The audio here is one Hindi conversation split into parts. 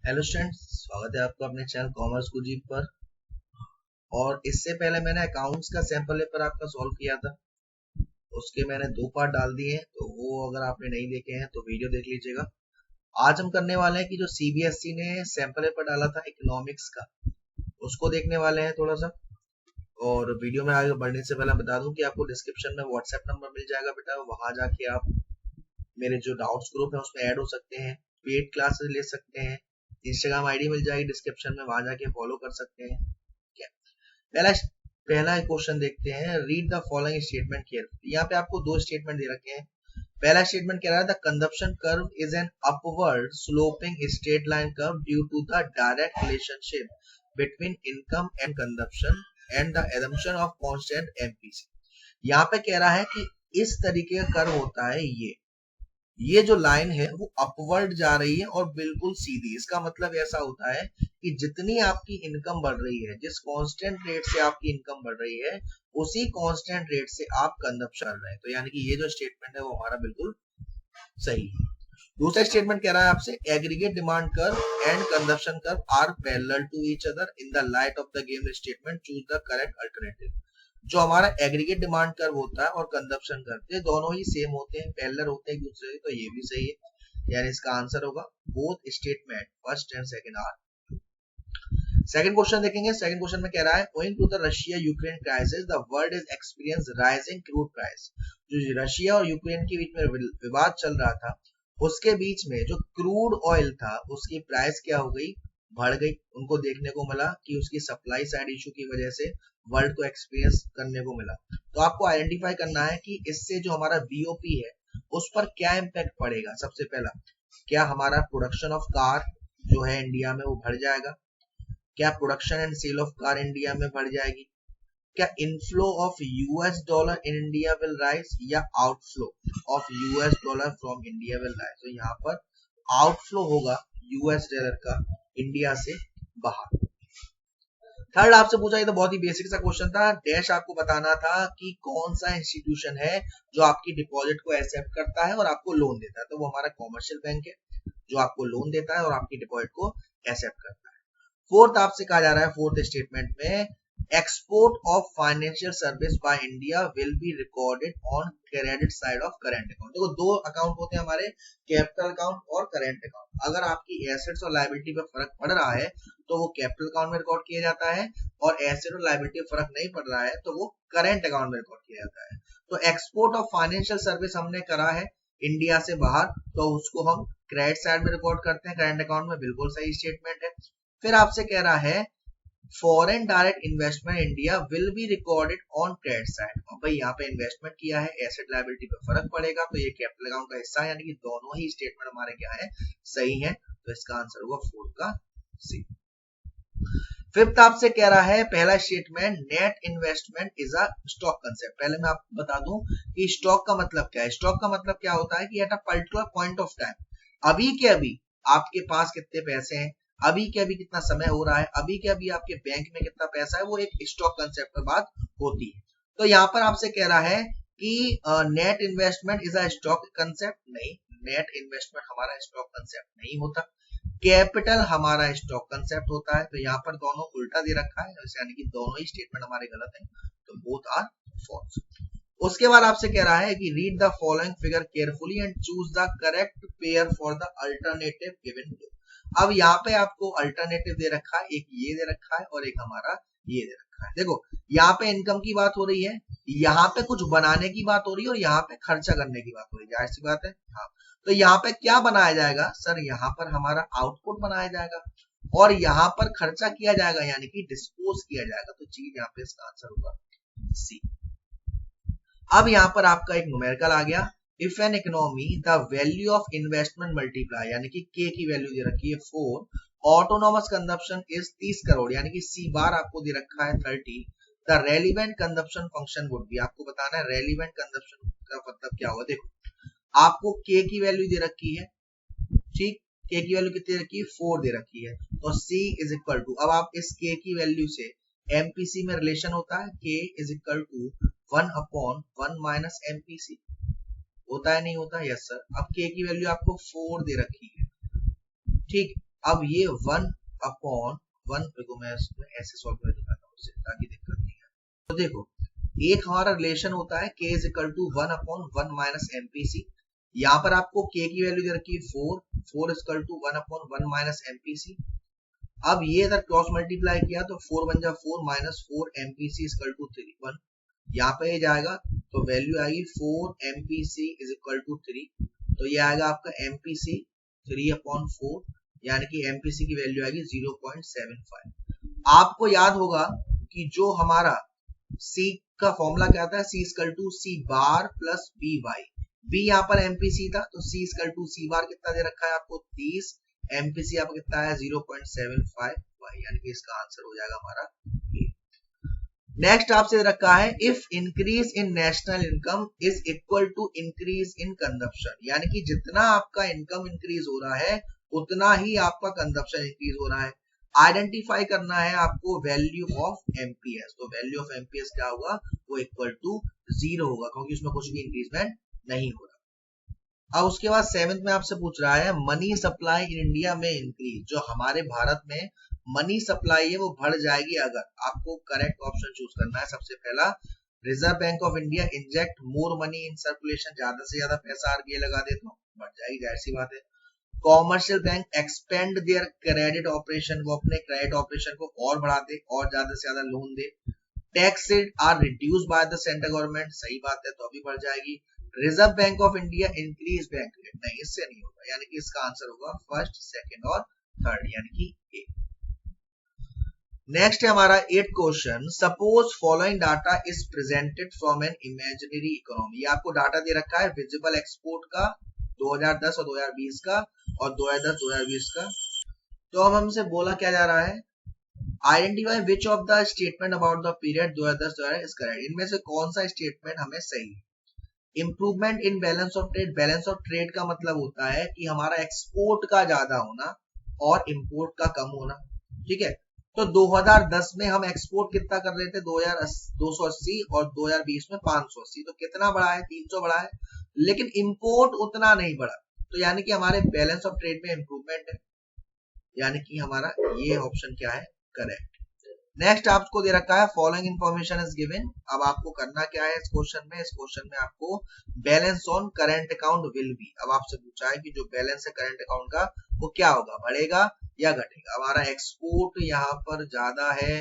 हेलो स्टूडेंट्स, स्वागत है आपका अपने चैनल कॉमर्स गुरुजी पर। और इससे पहले मैंने अकाउंट्स का सैंपल पेपर आपका सॉल्व किया था, उसके मैंने 2 पार्ट डाल दिए हैं, तो वो अगर आपने नहीं देखे हैं तो वीडियो देख लीजिएगा। आज हम करने वाले हैं कि जो सीबीएसई ने सैंपल पेपर डाला था इकोनॉमिक्स का, उसको देखने वाले हैं थोड़ा सा। और वीडियो में आगे बढ़ने से पहले बता दूं कि आपको डिस्क्रिप्शन में व्हाट्सएप नंबर मिल जाएगा बेटा, वहां जाके आप मेरे जो डाउट्स ग्रुप है उसमें ऐड हो सकते हैं, पेड क्लासेस ले सकते हैं। इंस्टाग्राम आईडी मिल जाएगी डिस्क्रिप्शन में, वहां जाके फॉलो कर सकते हैं। क्या पहला पहला क्वेश्चन देखते हैं। Read the following statement carefully. यहाँ पे आपको 2 स्टेटमेंट दे रखे हैं। पहला स्टेटमेंट कह रहा है the consumption curve is an upward sloping straight line curve due to the direct relationship between income and consumption and the assumption of constant MPC. यहाँ पे कह रहा है कि इस तरीके का कर्व होता है, ये जो लाइन है वो अपवर्ड जा रही है और बिल्कुल सीधी। इसका मतलब ऐसा होता है कि जितनी आपकी इनकम बढ़ रही है, जिस कांस्टेंट रेट से आपकी इनकम बढ़ रही है, उसी कांस्टेंट रेट से आप कंजप्शन कर रहे हैं। तो यानी कि ये जो स्टेटमेंट है वो हमारा बिल्कुल सही है। दूसरा स्टेटमेंट कह रहा है आपसे aggregate demand curve and consumption curve are parallel to each other in the light of the given statement, choose the correct alternative. जो हमारा एग्रीगेट डिमांड कर्व होता है और कंजप्शन कर्व, ये दोनों ही सेम होते हैं, पैरेलल होते हैं एक दूसरे से, तो ये भी सही है। यानी इसका आंसर होगा both statement first and second are. Second question देखेंगे। सेकंड क्वेश्चन में कह रहा है owing to the Russia Ukraine crisis the world is experience rising crude price. जो रशिया और यूक्रेन के बीच में विवाद चल रहा था, उसके बीच में जो क्रूड ऑयल था उसकी प्राइस क्या हो गई, बढ़ गई। उनको देखने को मिला कि उसकी सप्लाई साइड इशू की वजह से वर्ल्ड को एक्सपीरियंस करने को मिला। तो आपको आइडेंटिफाई करना है कि इससे जो हमारा बीओपी है उस पर क्या इम्पैक्ट पड़ेगा। सबसे पहला, क्या हमारा प्रोडक्शन ऑफ कार जो है इंडिया में वो बढ़ जाएगा, क्या production and sale of car India में बढ़ जाएगी, क्या inflow of US dollar in India will rise, या outflow of US dollar from India will rise. तो यहाँ पर आउटफ्लो होगा यूएस डॉलर का इंडिया से बाहर। थर्ड आपसे पूछा, ये तो बहुत ही बेसिक सा क्वेश्चन था। डैश आपको बताना था कि कौन सा इंस्टीट्यूशन है जो आपकी डिपॉजिट को एक्सेप्ट करता है और आपको लोन देता है। तो वो हमारा कॉमर्शियल बैंक है जो आपको लोन देता है और आपकी डिपॉजिट को एक्सेप्ट करता है। फोर्थ आपसे कहा जा रहा है, फोर्थ स्टेटमेंट में export of financial service by India will be recorded on credit side of current account. देखो 2 अकाउंट होते हैं हमारे, कैपिटल अकाउंट और करेंट अकाउंट। अगर आपकी एसेट्स और लायबिलिटी पे फर्क पड़ रहा है तो वो कैपिटल अकाउंट में रिकॉर्ड किया जाता है, और एसेट और लायबिलिटी में फर्क नहीं पड़ रहा है तो वो करेंट अकाउंट में रिकॉर्ड किया जाता है। तो एक्सपोर्ट ऑफ फाइनेंशियल सर्विस हमने करा है इंडिया से बाहर, तो उसको हम क्रेडिट साइड में रिकॉर्ड करते हैं, करेंट अकाउंट में। बिल्कुल सही स्टेटमेंट है। फिर आपसे कह रहा है foreign direct investment India will be recorded on credit side. अब भाई यहाँ पे इन्वेस्टमेंट किया है, एसेट लायबिलिटी पे फर्क पड़ेगा, तो ये कैपिटल अकाउंट का हिस्सा है। यानी कि दोनों ही स्टेटमेंट हमारे क्या है, सही है। तो इसका आंसर होगा 4 का सी। फिफ्थ आपसे कह रहा है पहला statement net investment is a stock concept. पहले मैं आपको बता दूं कि स्टॉक का मतलब क्या है। स्टॉक का मतलब क्या होता है कि at a particular point of time, अभी के अभी आपके पास कितने पैसे हैं, अभी के अभी कितना समय हो रहा है, अभी के अभी आपके बैंक में कितना पैसा है, वो एक स्टॉक कंसेप्ट पर बात होती है। तो यहाँ पर आपसे कह रहा है कि net investment is a stock concept. नहीं, नेट इन्वेस्टमेंट हमारा स्टॉक कंसेप्ट नहीं होता, कैपिटल हमारा स्टॉक कंसेप्ट होता है। तो यहाँ पर दोनों उल्टा दे रखा है, यानी कि दोनों ही स्टेटमेंट हमारे गलत हैं, तो बोथ आर फॉल्स। उसके बाद आपसे कह रहा है कि read the following figure carefully and choose the correct pair for the alternative given below. अब यहाँ पे आपको अल्टरनेटिव दे रखा है, एक ये दे रखा है और एक हमारा ये दे रखा है। देखो यहाँ पे इनकम की बात हो रही है, यहाँ पे कुछ बनाने की बात हो रही है और यहाँ पे खर्चा करने की बात हो रही है, जाहिर सी बात है। हाँ, तो यहाँ पे क्या बनाया जाएगा सर, यहाँ पर हमारा आउटपुट बनाया जाएगा और यहाँ पर खर्चा किया जाएगा, यानी कि डिस्पोज किया जाएगा। तो चीज यहाँ पे इसका आंसर होगा सी। अब यहाँ पर आपका एक न्यूमेरिकल आ गया, if an economy the value of investment multiply, यानी कि के की वैल्यू दे रखी है 4, ऑटोनोमस कंजप्शन इज 30 करोड़, यानी कि सी बार आपको दे रखा है 30, the relevant consumption function would be. आपको बताना है रेलिवेंट कंजप्शन का मतलब क्या होगा। देखो आपको के की वैल्यू दे रखी है, ठीक, के की वैल्यू कितनी रखी है, 4 दे रखी है, तो C इज इक्वल टू, अब आप इस के की वैल्यू से एमपीसी में रिलेशन होता है, K is equal to 1/1 minus MPC, होता है नहीं होता, यस सर। अब के की वैल्यू आपको 4 दे रखी है, ठीक। अब ये 1/1 देखो, मैं इसमें ऐसे सॉल्व कर दिखाता हूँ ताकि दिक्कत नहीं है। तो देखो, एक हमारा रिलेशन होता है k is equal to 1/1 minus MPC। यहाँ पर आपको k की वैल्यू दे रखी है 4 is equal to 1/1 minus MPC। अब ये अगर क्रॉस मल्टीप्लाई किया तो 4 बन जा 4 minus 4 MPC is equal to 1। यहाँ पे ये जाएगा तो वैल्यू आएगी 4 MPC इज इक्वल टू 3। तो ये आएगा आपका MPC 3/4, यानी कि MPC की वैल्यू आएगी 0.75। आपको याद होगा कि जो हमारा C का फॉर्मूला क्या था, C equal to C bar plus B by B, यहाँ पर MPC था तो C equal to C bar कितना दे रखा है आपको 30, MPC आपको कितना है 0.75 y, यानी कि इसका आंसर हो जाएगा हमारा A। नेक्स्ट आपसे रखा है if increase in national income is equal to increase in consumption, यानी कि जितना आपका इनकम इंक्रीज हो रहा है उतना ही आपका कंजप्शन इंक्रीज हो रहा है। आइडेंटिफाई करना है आपको वैल्यू ऑफ एमपीएस। तो वैल्यू ऑफ एमपीएस क्या होगा, वो इक्वल टू 0 होगा, क्योंकि उसमें कुछ भी इंक्रीजमेंट नहीं हो रहा। अब उसके बाद 7th में आपसे पूछ रहा है मनी सप्लाई इन इंडिया में इंक्रीज, जो हमारे भारत में मनी सप्लाई है वो बढ़ जाएगी अगर, आपको करेक्ट ऑप्शन चूज करना है। सबसे पहला, reserve Bank of India inject more money in circulation, ज्यादा से ज्यादा पैसा आरबीआई लगा दे तो बढ़ जाएगी, जाहिर सी बात है। Commercial bank expand there credit operation, वो अपने क्रेडिट ऑपरेशन को और बढ़ा दे और ज्यादा से ज्यादा लोन दे। Tax are reduce by the central government, सही बात है, तो अभी बढ़ जाएगी। Reserve Bank of India increase bank rate, नहीं इससे नहीं होगा, यानी कि इसका आंसर होगा फर्स्ट, सेकंड और थर्ड, यानी कि ए। नेक्स्ट है हमारा 8th question, suppose following data is presented from an imaginary economy. ये आपको डाटा दे रखा है विजिबल एक्सपोर्ट का 2010 और 2020 का और 2010-2020 का। तो अब हमसे बोला क्या जा रहा है, identify which of the statement about the period 2010-2020 is correct, इनमें से कौन सा स्टेटमेंट हमें सही है। Improvement in balance of trade, balance of trade का मतलब होता है कि हमारा एक्सपोर्ट का ज्यादा होना और इंपोर्ट का कम होना, ठीक है। तो 2010 में हम एक्सपोर्ट कितना कर रहे थे 280 और 2020 में 580, तो कितना बढ़ा है 300 बढ़ा है, लेकिन इंपोर्ट उतना नहीं बढ़ा, तो यानी कि हमारे बैलेंस ऑफ ट्रेड में इंप्रूवमेंट है, यानी कि हमारा ये ऑप्शन क्या है, करेक्ट। नेक्स्ट आपको दे रखा है फॉलोइंग इंफॉर्मेशन इज गिवन। अब आपको करना क्या है इस क्वेश्चन में, इस क्वेश्चन में आपको balance on current account will be, अब आपसे पूछा है कि जो बैलेंस है करंट अकाउंट का वो क्या होगा, बढ़ेगा या घटेगा। हमारा एक्सपोर्ट यहाँ पर ज्यादा है,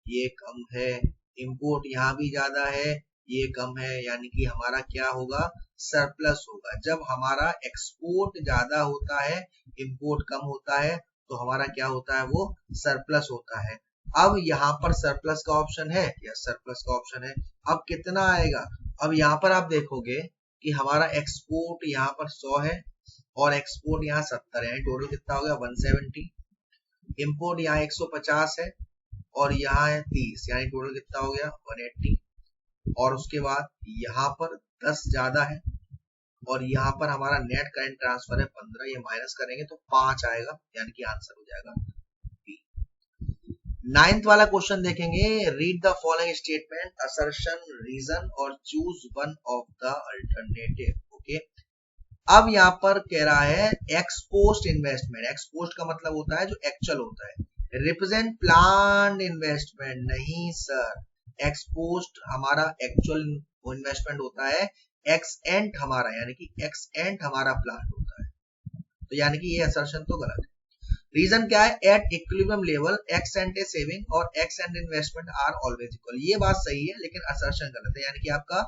ये कम है, इंपोर्ट यहाँ भी ज्यादा है, ये कम है, यानी कि हमारा क्या होगा, सरप्लस होगा। जब हमारा एक्सपोर्ट ज्यादा होता है, इंपोर्ट कम होता है, तो हमारा क्या होता है, वो सरप्लस होता है। अब यहाँ पर सरप्लस का ऑप्शन है या सरप्लस का ऑप्शन है। अब कितना आएगा, अब यहाँ पर आप देखोगे कि हमारा एक्सपोर्ट यहाँ पर 100 है और एक्सपोर्ट यहाँ 70 है, टोटल कितना हो गया 170। इंपोर्ट यहाँ 150 है और यहाँ है 30, यानी टोटल कितना हो गया 180। और उसके बाद यहाँ पर 10 ज्यादा है और यहाँ पर हमारा नेट करंट ट्रांसफर है 15, ये माइनस करेंगे तो 5 आएगा, यानी कि आंसर हो जाएगा बी। 9th वाला क्वेश्चन देखेंगे, read the following statement, assertion, reason और choose one of the alternative. Okay, अब यहाँ पर कह रहा है एक्सपोस्ट इन्वेस्टमेंट, एक्सपोस्ट का मतलब होता है जो एक्चुअल होता है, रिप्रेजेंट प्लान इन्वेस्टमेंट, नहीं सर, एक्सपोस्ट हमारा एक्चुअल इन्वेस्टमेंट होता है, एक्स एंड हमारा, यानी कि एक्स एंड हमारा प्लान होता है, तो यानी कि ये असर्शन तो गलत है। रीजन क्या है, at equilibrium level ex ante saving और ex ante investment are always equal, ये बात सही है लेकिन असर्शन गलत है, यानी कि आपका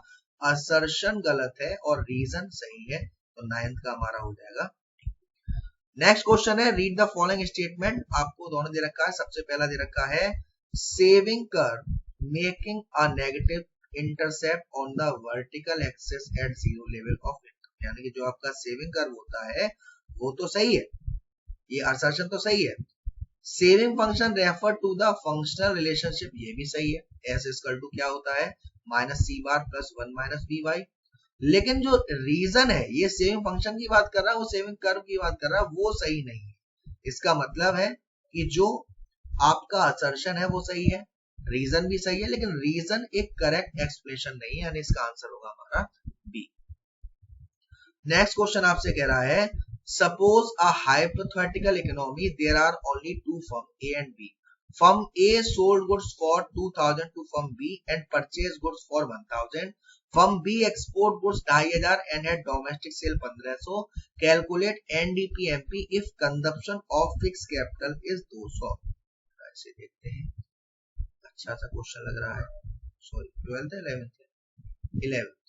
असर्शन गलत है और रीजन सही है, तो 9th का हमारा हो जाएगा। नेक्स्ट क्वेश्चन है, रीड द फॉलोइंग स्टेटमेंट, आपको दोनों दे रखा है। सबसे पहला दे रखा है saving curve making a negative intercept on the vertical axis at zero level of income, यानी कि जो आपका सेविंग कर्व होता है वो तो सही है, ये असर्शन तो सही है। Saving function refer to the functional relationship, ये भी सही है, एस इक्वल टू क्या होता है माइनस सी बार प्लस 1 माइनस बी वाई। लेकिन जो रीजन है ये सेविंग फंक्शन की बात कर रहा है, वो सेविंग कर्व की बात कर रहा है, वो सही नहीं है। इसका मतलब है कि जो आपका असर्शन है वो सही है, रीजन भी सही है, लेकिन रीजन एक करेक्ट एक्सप्लेनेशन नहीं है, यानी इसका आंसर होगा हमारा बी। नेक्स्ट क्वेश्चन आपसे कह रहा है Suppose a hypothetical economy, there are only two firms, A and B. Firm A sold goods for 2000 to firm B and purchased goods for 1000. Firm B export goods 2500 and had domestic sale 1500. Calculate NDPMP if consumption of fixed capital is 200. ऐसे देखते हैं, अच्छा सा क्वेश्चन लग रहा है. Sorry, 12th 11th.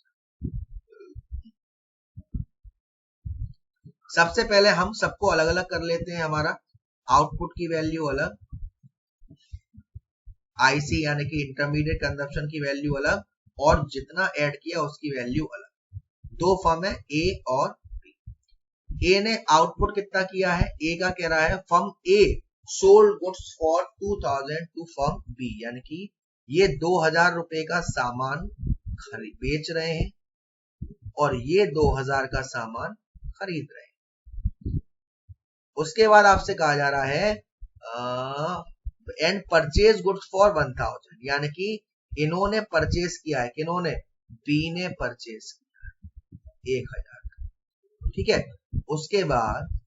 सबसे पहले हम सबको अलग अलग कर लेते हैं. हमारा आउटपुट की वैल्यू अलग, आईसी यानी कि इंटरमीडिएट कंजप्शन की वैल्यू अलग, और जितना ऐड किया उसकी वैल्यू अलग. दो फर्म है ए और बी. ए ने आउटपुट कितना किया है, ए का कह रहा है firm A sold goods for 2000 to firm B, यानी कि ये 2000 रुपए का सामान बेच रहे हैं और ये 2000 का सामान खरीद रहे हैं. उसके बाद आपसे कहा जा रहा है एंड परचेज गुड्स फॉर 1000, यानी कि इन्होंने परचेज किया है, किन्होंने, बी ने परचेज किया है 1000. ठीक है. उसके बाद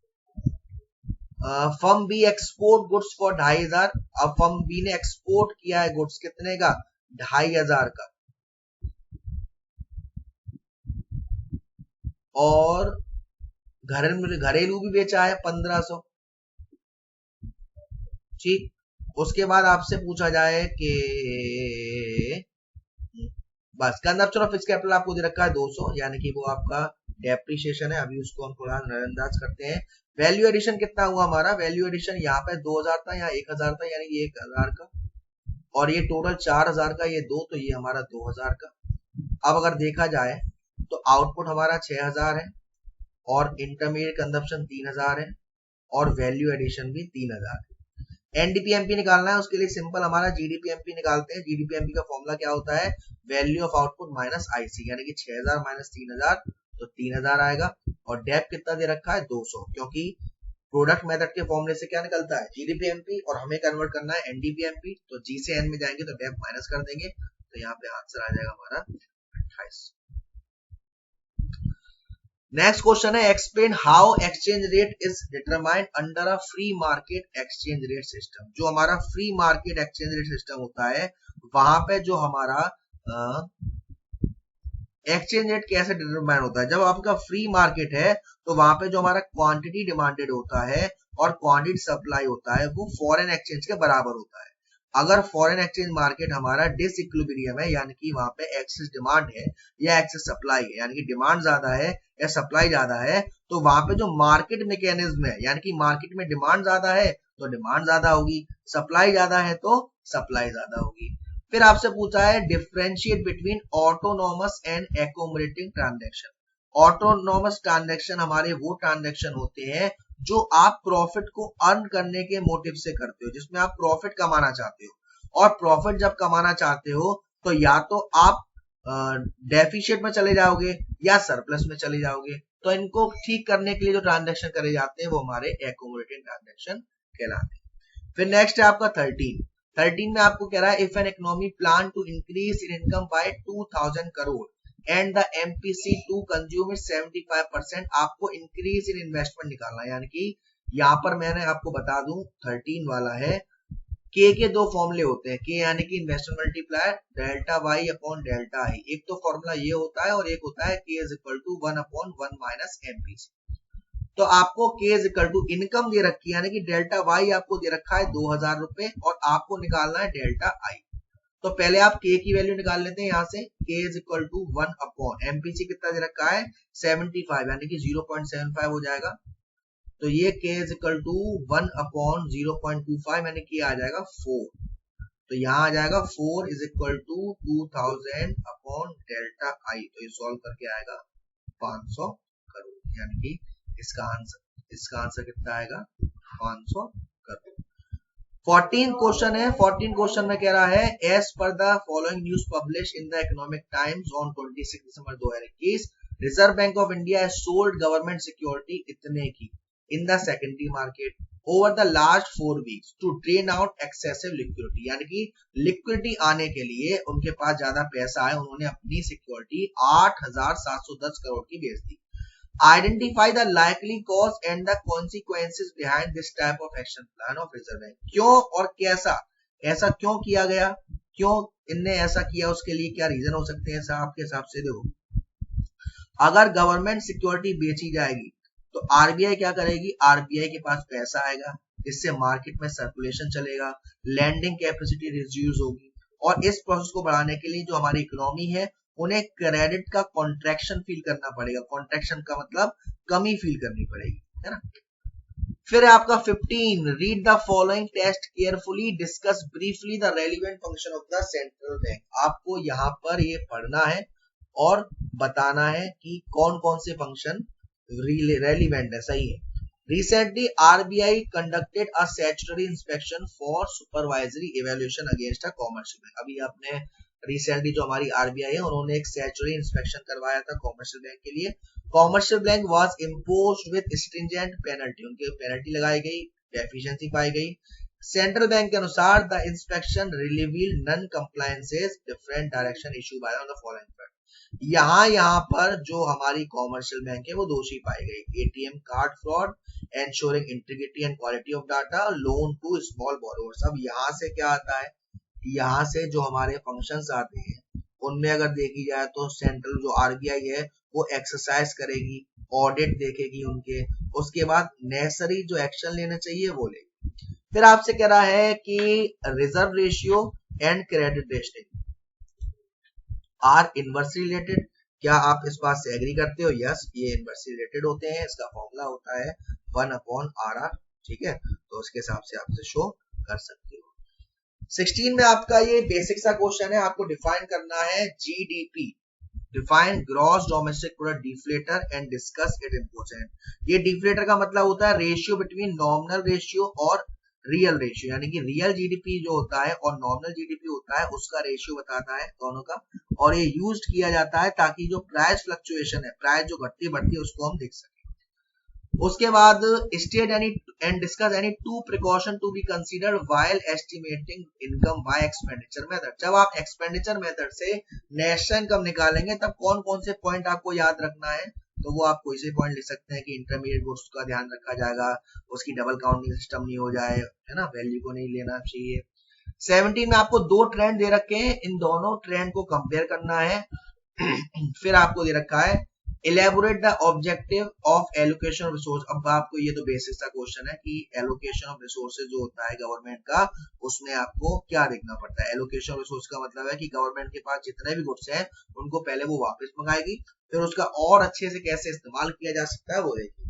firm B export goods for 2500. अब फर्म बी ने एक्सपोर्ट किया है गुड्स कितने का, 2500 का, और घरेलू भी बेचा है 1500. ठीक. उसके बाद आपसे पूछा जाए कि बस कंजप्शन ऑफ फिक्स्ड कैपिटल आपको दे रखा है 200, यानी कि वो आपका डेप्रिसिएशन है. अभी उसको हम थोड़ा नजरअंदाज करते हैं. वैल्यू एडिशन कितना हुआ हमारा, वैल्यू एडिशन यहाँ पे 2000 था, यहाँ 1000 था, यानी ये 1000 का, और ये टोटल 4000 का, ये 2, तो ये हमारा 2000 का. अब अगर देखा जाए तो आउटपुट हमारा 6000 है और इंटरमीडिएट कंजप्शन 3000 है और वैल्यू एडिशन भी 3000 है. एनडीपीएमपी निकालना है, उसके लिए सिंपल हमारा जीडीपीएमपी निकालते हैं. जीडीपीएमपी का फॉर्मूला क्या होता है, value of output minus IC, यानी कि 6000 माइनस 3000 तो 3000 आएगा. और डेप कितना दे रखा है 200, क्योंकि प्रोडक्ट मेथड के फॉर्मूले से क्या निकलता है, जीडीपीएमपी, और हमें कन्वर्ट करना है एनडीपीएमपी. तो जी से एन में जाएंगे तो डेप माइनस कर देंगे, तो यहाँ पे आंसर आ जाएगा हमारा 28. नेक्स्ट क्वेश्चन है explain how exchange rate is determined under a free market exchange rate system. जो हमारा free market exchange rate system होता है वहां पे जो हमारा एक्सचेंज रेट कैसे डिटरमाइन होता है. जब आपका फ्री मार्केट है तो वहां पे जो हमारा क्वांटिटी डिमांडेड होता है और क्वांटिटी सप्लाई होता है वो फॉरेन एक्सचेंज के बराबर होता है. अगर फॉरेन एक्सचेंज मार्केट हमारा डिसइक्विलिब्रियम है, यानी कि वहां पे एक्सेस डिमांड है या एक्सेस सप्लाई है, यानी कि डिमांड ज्यादा है या सप्लाई ज्यादा है, तो वहां पे जो मार्केट मैकेनिज्म है, यानी कि मार्केट में डिमांड ज्यादा है तो डिमांड ज्यादा होगी, सप्लाई ज्यादा है तो सप्लाई ज्यादा होगी. फिर आपसे पूछा है differentiate between autonomous and accumulating transaction. Autonomous transaction हमारे वो ट्रांजैक्शन होते हैं जो आप प्रॉफिट को अर्न करने के मोटिव से करते हो, जिसमें आप प्रॉफिट कमाना चाहते हो. और प्रॉफिट जब कमाना चाहते हो तो या तो आप डेफिशिएट में चले जाओगे या सरप्लस में चले जाओगे. तो इनको ठीक करने के लिए जो ट्रांजैक्शन करे जाते हैं वो हमारे एक्यूमुलेटिंग ट्रांजैक्शन कहलाते हैं. फिर नेक्स्ट है आपका 13 में आपको कह रहा है if an economy plan to increase in income by 2000 crore and the MPC to consume 75%, आपको इंक्रीज इन इन्वेस्टमेंट निकालना है. यानी कि यहाँ पर मैंने आपको बता दूं 13 वाला है, के दो फॉर्मूले होते हैं. के यानी कि investment multiplier delta Y upon delta I. एक तो फॉर्मूला ये होता है और एक होता है K is equal to 1 upon 1 minus MPC. तो आपको K is equal to income दे रखी है, यानी कि डेल्टा वाई आपको दे रखा है 2000 रुपए और आपको निकालना है डेल्टा आई. तो पहले आप के की वैल्यू निकाल लेते हैं. यहां से K is equal to 1 upon MPC कितना दे रखा है 75, यानी कि 0.75 हो जाएगा. तो ये के इज इक्वल टू 1 अपॉन 0.25, यानी कि आ जाएगा 4. तो यहाँ आ जाएगा 4 is equal to 2000 upon delta I. तो ये सॉल्व करके आएगा 500 करोड़, यानी कि इसका आंसर कितना आएगा 500 करोड़. 14 क्वेश्चन है. 14 क्वेश्चन में कह रहा है as per the following news publish in the Economic Times on 26 दिसंबर 2021, Reserve Bank of India has sold government security इतने की in the secondary market over the last 4 weeks to drain out excessive liquidity. यानी कि लिक्विडिटी आने के लिए उनके पास ज्यादा पैसा है, उन्होंने अपनी सिक्योरिटी 8710 करोड़ की बेच दी. Identify the likely cause and the consequences behind this type of action plan of Reserve Bank. क्यों और कैसा, ऐसा क्यों किया गया, क्यों इनने ऐसा किया, उसके लिए क्या रीजन हो सकते हैं ऐसा आपके हिसाब से। देखो, अगर गवर्नमेंट सिक्योरिटी बेची जाएगी तो आरबीआई क्या करेगी, आरबीआई के पास पैसा आएगा, इससे मार्केट में सर्कुलेशन चलेगा, लैंडिंग कैपेसिटी रिड्यूस होगी, और इस प्रोसेस को बढ़ाने के लिए जो हमारी इकोनॉमी है उन्हें क्रेडिट का कॉन्ट्रैक्शन फील करना पड़ेगा। कॉन्ट्रैक्शन का मतलब कमी फील करनी पड़ेगी, है ना। फिर आपका 15, read the following text carefully, discuss briefly the relevant function of the central bank. आपको यहाँ पर ये पढ़ना है और बताना है कि कौन कौन से फंक्शन रेलिवेंट है, सही है। Recently, RBI conducted a statutory inspection for supervisory evaluation against a commercial bank। अभी आपने रिसेंटली जो हमारी आरबीआई है उन्होंने एक स्टैट्यूटरी इंस्पेक्शन करवाया था कॉमर्शियल बैंक के लिए। Commercial bank was imposed with stringent penalty, उनके पेनल्टी लगाई गई, डेफिशिएंसी पाई गई। सेंट्रल बैंक के अनुसार the inspection revealed non compliances different direction issue bye on the following front. यहाँ पर जो हमारी कॉमर्शियल बैंक है वो दोषी पाई गई। ATM card fraud, ensuring integrity and quality of data, loan to small borrowers। अब यहाँ से क्या आता है, यहाँ से जो हमारे फंक्शंस आते हैं उनमें अगर देखी जाए तो सेंट्रल जो आरबीआई है वो एक्सरसाइज करेगी, ऑडिट देखेगी उनके, उसके बाद नेसेसरी जो एक्शन लेना चाहिए वो लेगी। फिर आपसे कह रहा है कि reserve ratio and credit rating are inversely related. क्या आप इस बात से एग्री करते हो? यस, ये इनवर्सली रिलेटेड होते हैं। इसका फॉर्मूला होता है 1/RR, ठीक है, तो उसके हिसाब से आप इसे शो कर सकते हो। 16 में आपका ये बेसिक सा क्वेश्चन है, आपको डिफाइन करना है GDP, define gross domestic product deflator and discuss it important. ये डिफ्लेटर का मतलब होता है रेशियो बिटवीन नॉमिनल रेशियो और रियल रेशियो, यानी कि रियल जीडीपी जो होता है और नॉमिनल जीडीपी होता है उसका रेशियो बताता है दोनों का, और ये यूज किया जाता है ताकि जो प्राइस फ्लक्चुएशन है, प्राइस जो घटती बढ़ती है उसको हम देख सकें। उसके बाद state any and discuss any two precaution to be considered while estimating income by expenditure method. जब आप एक्सपेंडिचर मेथड से नेशनल इनकम निकालेंगे तब कौन कौन से पॉइंट आपको याद रखना है, तो वो आप कोई से पॉइंट लिख सकते हैं कि इंटरमीडिएट गुड्स का ध्यान रखा जाएगा, उसकी डबल काउंटिंग सिस्टम नहीं हो जाए, है ना, वैल्यू को नहीं लेना चाहिए। 17 में आपको दो ट्रेंड दे रखे हैं, इन दोनों ट्रेंड को कंपेयर करना है। फिर आपको दे रखा है elaborate the objective of allocation of resource. अब आपको ये तो बेसिक सा क्वेश्चन है कि एलोकेशन ऑफ रिसोर्सेज जो होता है गवर्नमेंट का, उसमें आपको क्या देखना पड़ता है। एलोकेशन ऑफ रिसोर्स का मतलब है कि गवर्नमेंट के पास जितने भी गुड्स हैं उनको पहले वो वापस मंगाएगी, फिर उसका और अच्छे से कैसे इस्तेमाल किया जा सकता है वो देखिए।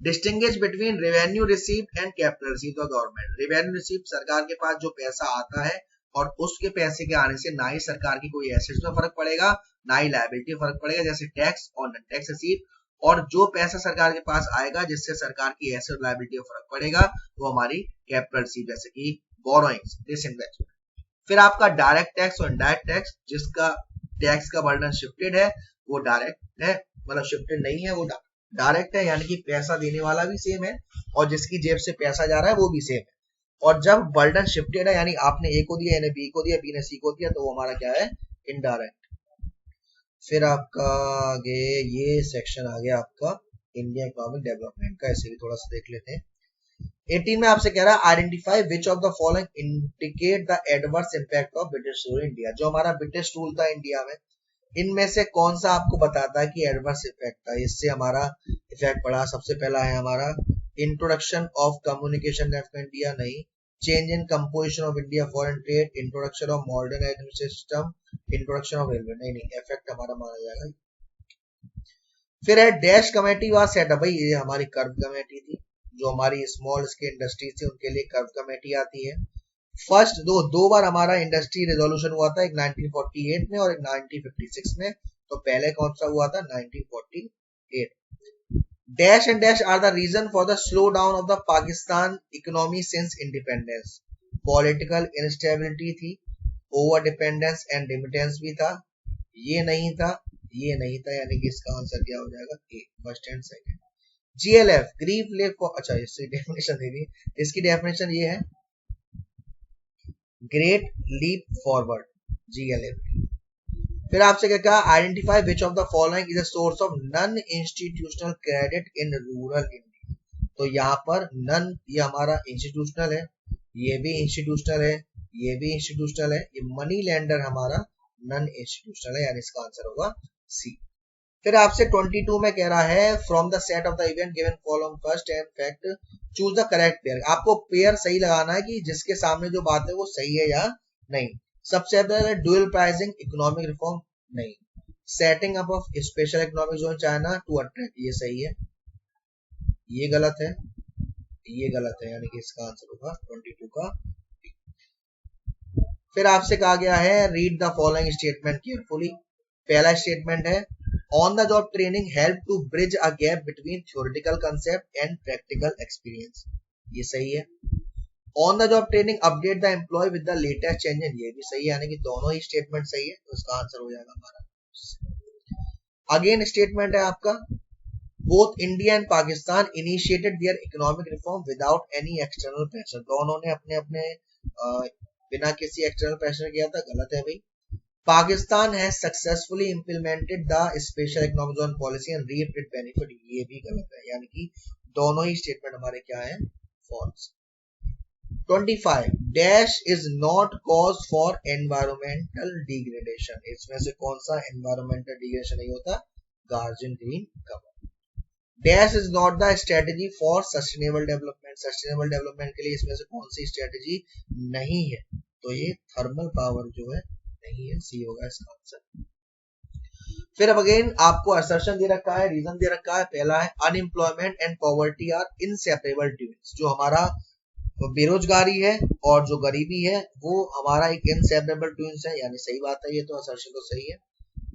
Distinguish between revenue received and capital received by government. Revenue received सरकार के पास जो पैसा आता है और उसके पैसे के आने से ना ही सरकार की कोई एसेट्स में फर्क पड़ेगा ना ही लायबिलिटी फर्क पड़ेगा, जैसे टैक्स और नॉन टैक्स रिसीव। और जो पैसा सरकार के पास आएगा जिससे सरकार की एसेट लायबिलिटी में फर्क पड़ेगा वो हमारी कैपिटल रिसीव, जैसे कि बोरोइंग्स, डिसइन्वेस्टमेंट। फिर आपका डायरेक्ट टैक्स और इनडायरेक्ट टैक्स, जिसका टैक्स का बर्डन शिफ्टेड है वो डायरेक्ट है, मतलब शिफ्टेड नहीं है वो डायरेक्ट है, यानी कि पैसा देने वाला भी सेम है और जिसकी जेब से पैसा जा रहा है वो भी सेम है। और जब बर्डन शिफ्टेड है यानी आपने ए को दिया, यानी बी को दिया, बी ने सी को दिया, तो वो हमारा क्या है, इनडायरेक्ट। फिर आपका आगे ये सेक्शन आ गया आपका इंडिया इकोनॉमिक डेवलपमेंट का, ऐसे भी थोड़ा सा देख लेते हैं। 18 में आपसे कह रहा है identify which of the following indicate the adverse impact of British rule India. जो हमारा ब्रिटिश रूल था इंडिया में, इनमें से कौन सा आपको बताता है कि एडवर्स इफेक्ट था, इससे हमारा इफेक्ट पड़ा। सबसे पहला है हमारा introduction of communication network India, नहीं। Change in composition of India foreign trade, introduction of modern administration system, introduction of railway, नहीं, इफेक्ट हमारा माना जाएगा। फिर है डैश कमेटी वाज सेटअप, भाई ये हमारी कर्व कमेटी थी, जो हमारी स्मॉल स्केल इंडस्ट्रीज थी उनके लिए कर्व कमेटी आती है। फर्स्ट दो बार हमारा इंडस्ट्री रेजोल्यूशन हुआ था, एक 1948 में और एक 1956 में। तो पहले कौन सा हुआ था, 1948। Dash and dash are the reason for the slow down of the Pakistan economy since independence. Political instability थी, ओवर डिपेंडेंस एंड रिमिटेंस भी था, ये नहीं था, ये नहीं था, यानी कि इसका आंसर क्या हो जाएगा, A, first and second. GLF grief lake for, अच्छा इसकी डेफिनेशन दे दी, इसकी डेफिनेशन ये है ग्रेट लीप फॉरवर्ड, जीएलएफ। फिर आपसे क्या कहा, identify which of the following is a source of non institutional credit in rural India. तो यहाँ पर नन, ये हमारा इंस्टीट्यूशनल है, ये भी इंस्टीट्यूशनल है, ये भी इंस्टीट्यूशनल है, ये मनी लेंडर हमारा नॉन इंस्टीट्यूशनल है, यानी इसका आंसर होगा सी। फिर आपसे 22 में कह रहा है from the set of the event given following first and fact choose the correct pair. आपको पेयर सही लगाना है कि जिसके सामने जो बात है वो सही है या नहीं। सबसे पहले ड्यूअल प्राइसिंग, इकोनॉमिक रिफॉर्म, नहीं। Setting up of special economic zone China to attract, ये सही है, ये गलत है, ये गलत है, यानी कि इसका आंसर होगा 22 का। फिर आपसे कहा गया है read the following statement carefully. पहला स्टेटमेंट है on the job training help to bridge a gap between theoretical concept and practical experience, ये सही है। On the job training update the employ with the latest change, ये भी सही है, यानी कि दोनों ही स्टेटमेंट सही है, तो इसका आंसर हो जाएगा हमारा। अगेन स्टेटमेंट है आपका both India and Pakistan initiated their economic reform without any external pressure. दोनों ने अपने अपने बिना किसी एक्सटर्नल प्रेशर किया था, गलत है भाई। Pakistan has successfully implemented the special economic zone policy and reaped it benefit, ये भी गलत है, यानी कि दोनों ही स्टेटमेंट हमारे क्या है, false. 25 dash is not cause for environmental degradation, इसमें से कौन सा एनवायरमेंटल डिग्रेडेशन नहीं होता, guardian green cover. Dash is not the strategy for sustainable development, sustainable development के लिए इसमें से कौन सी स्ट्रेटेजी नहीं है, तो ये थर्मल पावर जो है नहीं है, सी होगा इसका आंसर। फिर अब अगेन आपको असर्शन दे रखा है, रीजन दे रखा है। पहला है unemployment and poverty are inseparable twins, जो हमारा बेरोजगारी है और जो गरीबी है वो हमारा एक इनसेपरेबल ट्विन्स है, यानी सही बात है, ये तो असर्शन तो सही है।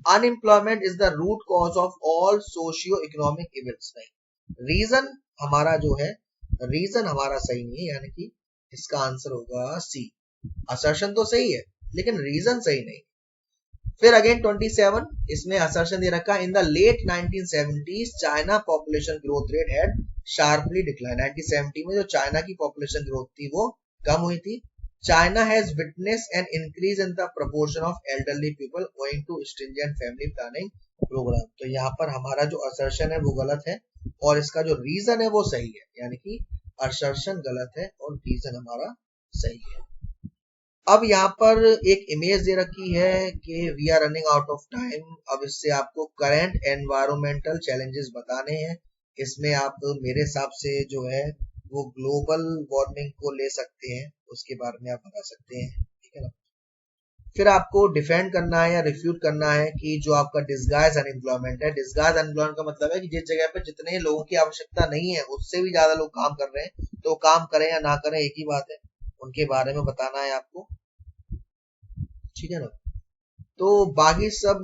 Unemployment is the root cause of all socio economic events, नहीं। रीजन हमारा जो है, रीजन हमारा सही नहीं है, यानी कि इसका आंसर होगा सी। असर्शन तो सही है लेकिन रीजन सही नहीं। फिर अगेन 27, इसमें असर्शन दे रखा in the late 1970s China population growth rate had sharply decline. 1970 में जो चाइना की पॉपुलेशन ग्रोथ थी वो कम हुई थी। China has witness an increase in the proportion of elderly people owing to stringent family planning program. तो यहाँ पर हमारा जो असर्शन है वो गलत है और इसका जो रीजन है वो सही है, यानी कि असर्शन गलत है और रीजन हमारा सही है। अब यहाँ पर एक इमेज दे रखी है कि we are running out of time. अब इससे आपको करंट एनवायरमेंटल चैलेंजेस बताने हैं। इसमें आप मेरे हिसाब से जो है वो ग्लोबल वार्मिंग को ले सकते हैं, उसके बारे में आप बता सकते हैं, ठीक है ना। फिर आपको डिफेंड करना है या रिफ्यूट करना है कि जो आपका डिस्गाइज अनएम्प्लॉयमेंट है। डिस्गाइज अनएम्प्लॉयमेंट का मतलब है कि जिस जगह पे जितने लोगों की आवश्यकता नहीं है उससे भी ज्यादा लोग काम कर रहे हैं, तो काम करें या ना करें एक ही बात है, उनके बारे में बताना है आपको, ठीक है ना। तो बाकी सब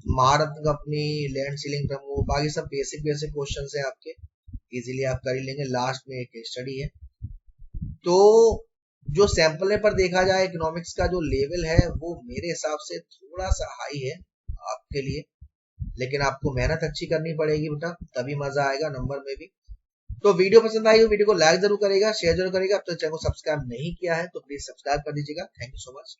महारत्न कंपनी, लैंड सीलिंग प्रमोट, बाकी सब बेसिक बेसिक क्वेश्चंस हैं आपके, इजीली आप कर ही लेंगे। लास्ट में एक स्टडी है। तो जो सैंपल पेपर देखा जाए इकोनॉमिक्स का जो लेवल है वो मेरे हिसाब से थोड़ा सा हाई है आपके लिए, लेकिन आपको मेहनत अच्छी करनी पड़ेगी बेटा, तभी मजा आएगा नंबर में भी। तो वीडियो पसंद आई हो वीडियो को लाइक जरूर करेगा, शेयर जरूर करेगा। अब तक चैनल को सब्सक्राइब नहीं किया है तो प्लीज सब्सक्राइब कर दीजिएगा। Thank you so much.